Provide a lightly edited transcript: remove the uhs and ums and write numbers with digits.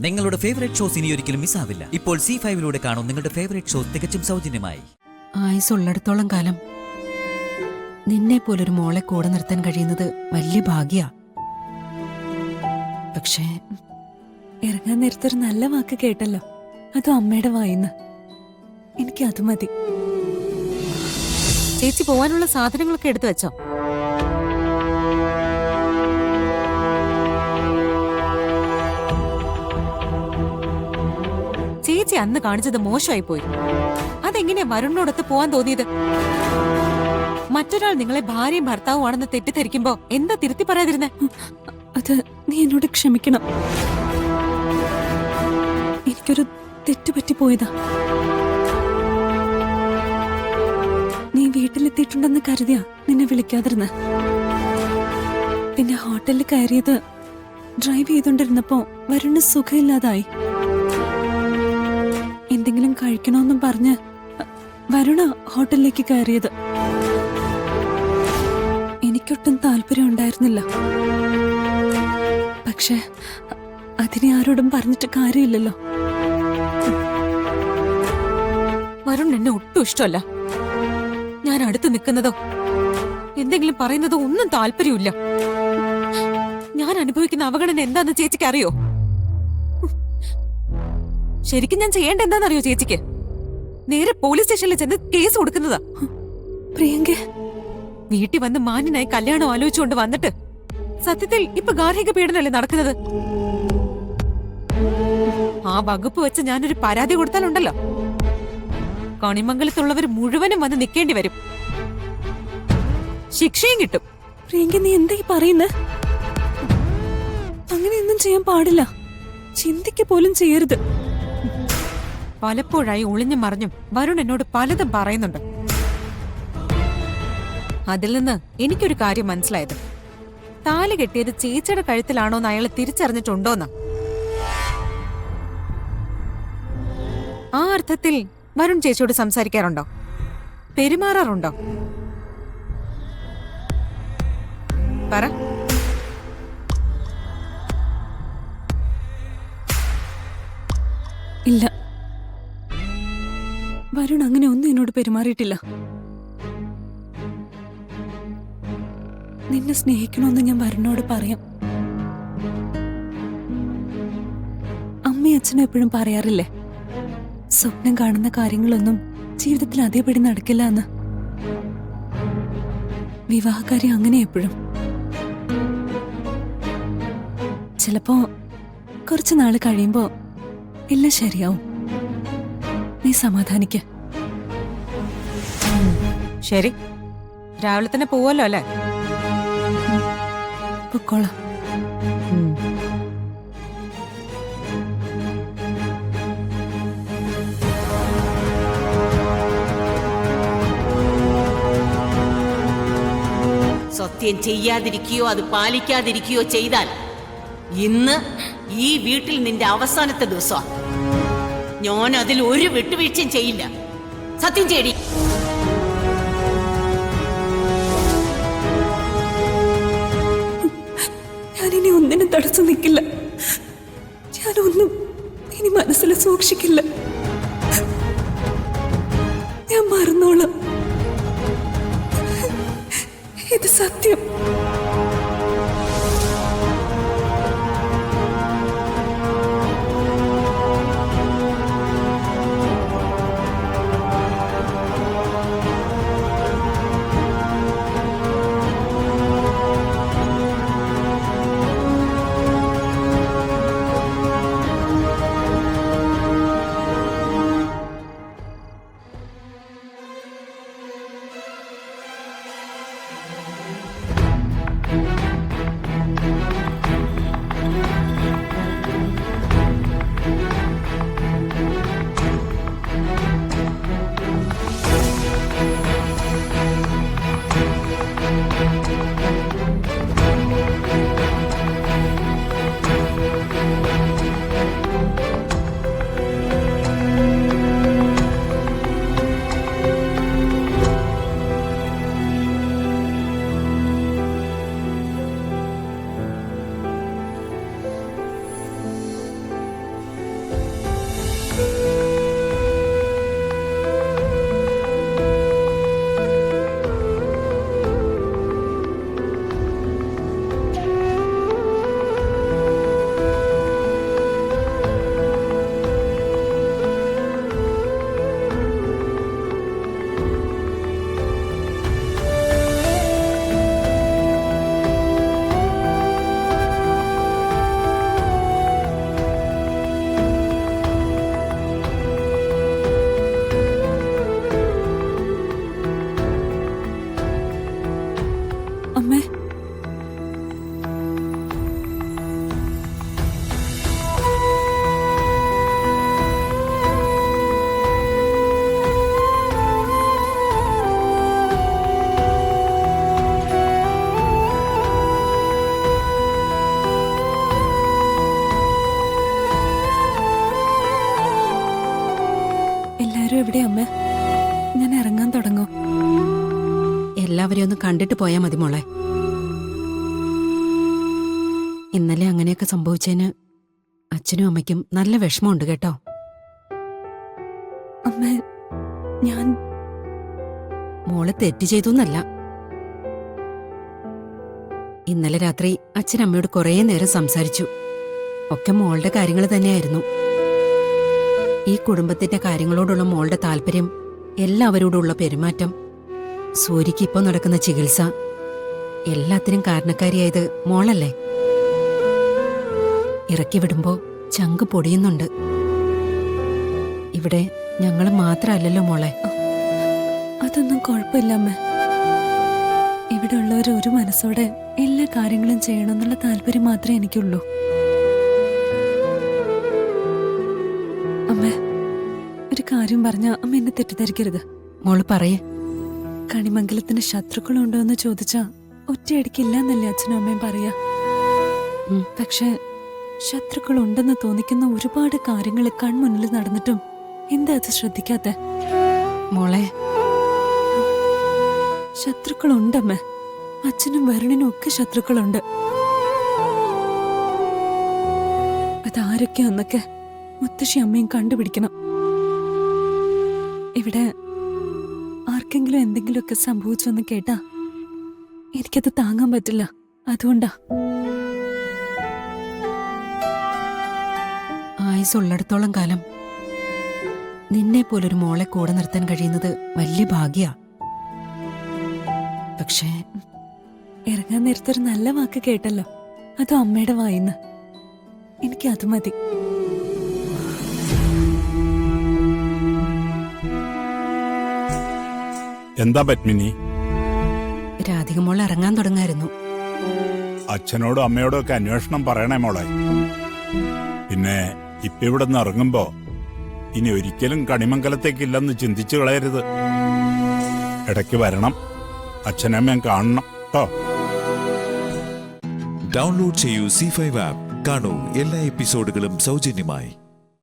നിങ്ങളുടെ favourite shows ഇനി ഒരിക്കലും മിസ്സാവില്ല. ഇപ്പോൾ C5 കാണും നിങ്ങളുടെ ഫേവറേറ്റ് ഷോസ് തികച്ചും സൗജന്യമായി. ആയുസുള്ളിടത്തോളം കാലം നിന്നെ പോലൊരു മോളെ കൂടെ നിർത്താൻ കഴിയുന്നത് വലിയ ഭാഗ്യാ. പക്ഷേ ഇറങ്ങാൻ നേരത്തൊരു നല്ല വാക്ക് കേട്ടല്ലോ, അതും അമ്മയുടെ വായിന്ന്. എനിക്ക് അത് മതി. ചേച്ചി പോവാനുള്ള സാധനങ്ങളൊക്കെ എടുത്തു വെച്ചോ? ചേച്ചി അന്ന് കാണിച്ചത് മോശമായി പോയി. അതെങ്ങനെയാ വരുണിനോടൊത്ത് പോവാൻ തോന്നിയത്? മറ്റൊരാൾ നിങ്ങളെ ഭാര്യയും ഭർത്താവുമാണെന്ന് തെറ്റിദ്ധരിക്കുമ്പോ എന്താ തിരുത്തി പറയാതിരുന്നേ? അത് നീ എന്നോട് ക്ഷമിക്കണം. എനിക്കൊരു തെറ്റുപറ്റി പോയതാ. നീ വീട്ടിലെത്തിയിട്ടുണ്ടെന്ന് കരുതിയാ നിന്നെ വിളിക്കാതിരുന്ന. പിന്നെ ഹോട്ടലിൽ കയറിയത് ഡ്രൈവ് ചെയ്തോണ്ടിരുന്നപ്പോ വരുണ് സുഖമില്ലാതായി. എന്തെങ്കിലും കഴിക്കണമെന്നും പറഞ്ഞ് വരുണ ഹോട്ടലിലേക്ക് കയറിയത്. എനിക്കൊട്ടും താല്പര്യം ഉണ്ടായിരുന്നില്ല. പക്ഷെ അതിനെ ആരോടും പറഞ്ഞിട്ട് കാര്യമില്ലല്ലോ. വരുൺ എന്നെ ഒട്ടും ഇഷ്ടമല്ല. ഞാൻ അടുത്ത് നിൽക്കുന്നതോ എന്തെങ്കിലും പറയുന്നതോ ഒന്നും താല്പര്യമില്ല. ഞാൻ അനുഭവിക്കുന്ന അവഗണന എന്താന്ന് ചേച്ചിക്ക് അറിയോ? ശരിക്കും ഞാൻ ചെയ്യേണ്ട എന്താണെന്നറിയോ ചേച്ചിക്ക്? നേരെ പോലീസ് സ്റ്റേഷനിൽ ചെന്ന് കേസ് കൊടുക്കുന്നതാ. പ്രിയങ്ക വീട്ടിൽ വന്ന് മാന്യനായി കല്യാണം ആലോചിച്ചുകൊണ്ട് വന്നിട്ട് സത്യത്തിൽ ഇപ്പൊ ഗാർഹിക പീഡനല്ലേ നടക്കുന്നത്? ആ വകുപ്പ് വെച്ച് ഞാനൊരു പരാതി കൊടുത്താലുണ്ടല്ലോ, കണിമംഗലത്തുള്ളവർ മുഴുവനും വന്ന് നിൽക്കേണ്ടി വരും. ശിക്ഷയും കിട്ടും. പ്രിയങ്ക നീ എന്താ ഈ പറയുന്നത്? അങ്ങനെയൊന്നും ചെയ്യാൻ പാടില്ല. ചിന്തിക്ക പോലും ചെയ്യരുത്. പലപ്പോഴായി ഒളിഞ്ഞും മറിഞ്ഞും വരുൺ എന്നോട് പലതും പറയുന്നുണ്ട്. അതിൽ നിന്ന് എനിക്കൊരു കാര്യം മനസ്സിലായത്, താലി കെട്ടിയത് ചേച്ചിയുടെ കഴുത്തിലാണോന്ന് അയാൾ തിരിച്ചറിഞ്ഞിട്ടുണ്ടോന്ന്. ആ അർത്ഥത്തിൽ വരുൺ ചേച്ചിയോട് സംസാരിക്കാറുണ്ടോ? പെരുമാറാറുണ്ടോ? പറ. ഇല്ല, വരുൺ അങ്ങനെ ഒന്നും എന്നോട് പെരുമാറിയിട്ടില്ല. നിന്നെ സ്നേഹിക്കണമെന്ന് ഞാൻ വരുണിനോട് പറയാം. അമ്മയും അച്ഛനും എപ്പോഴും പറയാറില്ലേ, സ്വപ്നം കാണുന്ന കാര്യങ്ങളൊന്നും ജീവിതത്തിൽ അതേപടി നടക്കില്ല എന്ന്. വിവാഹകാര്യം അങ്ങനെ എപ്പോഴും. ചിലപ്പോ കുറച്ചു നാള് കഴിയുമ്പോ എല്ലാം ശരിയാവും. നീ സമാധാനിക്ക. ശരി, രാവിലെ തന്നെ പോവല്ലോ അല്ലേ? പൊക്കോളാം. സത്യം ചെയ്യാതിരിക്കുകയോ അത് പാലിക്കാതിരിക്കുകയോ ചെയ്താൽ ഇന്ന് ഈ വീട്ടിൽ നിന്റെ അവസാനത്തെ ദിവസമാണ്. ഞാൻ അതിൽ ഒരു വിട്ടുവീഴ്ചയും ചെയ്യില്ല. സത്യം ചെയ്യടി. ഞാനിനി ഒന്നിനും തടസ്സം നിൽക്കില്ല. ഞാനൊന്നും ഇനി മനസ്സിൽ സൂക്ഷിക്കില്ല. ഞാൻ മറന്നോളാം. ഇത് സത്യം. എല്ലാവരും എവിടെ അമ്മ? ഞാൻ ഇറങ്ങാൻ തുടങ്ങും. എല്ലാവരെയും ഒന്ന് കണ്ടിട്ട് പോയാൽ മതി മോളെ. ഇന്നലെ അങ്ങനെയൊക്കെ സംഭവിച്ചതിന് അച്ഛനും അമ്മയ്ക്കും നല്ല വിഷമമുണ്ട് കേട്ടോ. അമ്മ, ഞാൻ മോള് തെറ്റ് ചെയ്തൊന്നല്ല. ഇന്നലെ രാത്രി അച്ഛൻ അമ്മയോട് കുറേ നേരം സംസാരിച്ചു. ഒക്കെ മോളുടെ കാര്യങ്ങൾ തന്നെയായിരുന്നു. ഈ കുടുംബത്തിന്റെ കാര്യങ്ങളോടുള്ള മോളുടെ താല്പര്യം, എല്ലാവരോടുള്ള പെരുമാറ്റം, സൂര്യക്ക് ഇപ്പൊ നടക്കുന്ന ചികിത്സ, എല്ലാത്തിനും കാരണക്കാരിയായത് മോളല്ലേ. ഇറക്കി വിടുമ്പോ ചങ്ക് പൊടിയുന്നുണ്ട്. ഇവിടെ ഞങ്ങൾ മാത്രമല്ലല്ലോ മോളെ. അതൊന്നും കുഴപ്പമില്ല അമ്മ. ഇവിടെ ഉള്ളവർ ഒരു മനസ്സോടെ എല്ലാ കാര്യങ്ങളും ചെയ്യണമെന്നുള്ള താല്പര്യം മാത്രമേ എനിക്കുള്ളൂ. അമ്മ, ഒരു കാര്യം പറഞ്ഞ അമ്മ എന്നെ തെറ്റിദ്ധരിക്കരുത്. മോള് പറയേ. കണിമംഗലത്തിന് ശത്രുക്കളുണ്ടോ എന്ന് ചോദിച്ചാ ഒറ്റയടിക്കില്ലെന്നല്ലേ അച്ഛനും അമ്മയും പറയാ. പക്ഷെ ശത്രുക്കളുണ്ടെന്ന് തോന്നിക്കുന്ന ഒരുപാട് കാര്യങ്ങൾ കൺമുന്നിൽ നടന്നിട്ടും എന്താ അത് ശ്രദ്ധിക്കാത്ത? മോളെ, ശത്രുക്കളുണ്ടമ്മ. അച്ഛനും വരുണിനും ഒക്കെ ശത്രുക്കളുണ്ട്. അതാരൊക്കെയാന്നൊക്കെ മുത്തശ്ശി അമ്മയും കണ്ടുപിടിക്കണം. ഇവിടെ ആർക്കെങ്കിലും എന്തെങ്കിലുമൊക്കെ സംഭവിച്ചെന്ന് കേട്ടാ എനിക്കത് താങ്ങാൻ പറ്റില്ല. അതുകൊണ്ടാ. ആയുസുള്ളിടത്തോളം കാലം നിന്നെ പോലൊരു മോളെ കൂടെ നിർത്താൻ കഴിയുന്നത് വലിയ ഭാഗ്യാ. പക്ഷേ ഇറങ്ങാൻ നേരത്തൊരു നല്ല വാക്ക് കേട്ടല്ലോ, അതും അമ്മയുടെ വായിന്ന്. എനിക്കത് മതി. എന്താ പത്മിനി? രാധിക മോൾ ഇറങ്ങാൻ തുടങ്ങായിരുന്നു. അച്ഛനോടും അമ്മയോടും ഒക്കെ അന്വേഷണം പറയണേ മോളെ. പിന്നെ ഇപ്പൊ ഇവിടെ നിന്ന് ഇറങ്ങുമ്പോ ഇനി ഒരിക്കലും കണിമംഗലത്തേക്കില്ലെന്ന് ചിന്തിച്ചു കളയരുത്. ഇടയ്ക്ക് വരണം, അച്ഛനമ്മയും കാണണം കേട്ടോ. ഡൗൺലോഡ് ചെയ്യൂ C5 ആപ്പ്. കാണൂ എല്ലാ എപ്പിസോഡുകളും സൗജന്യമായി.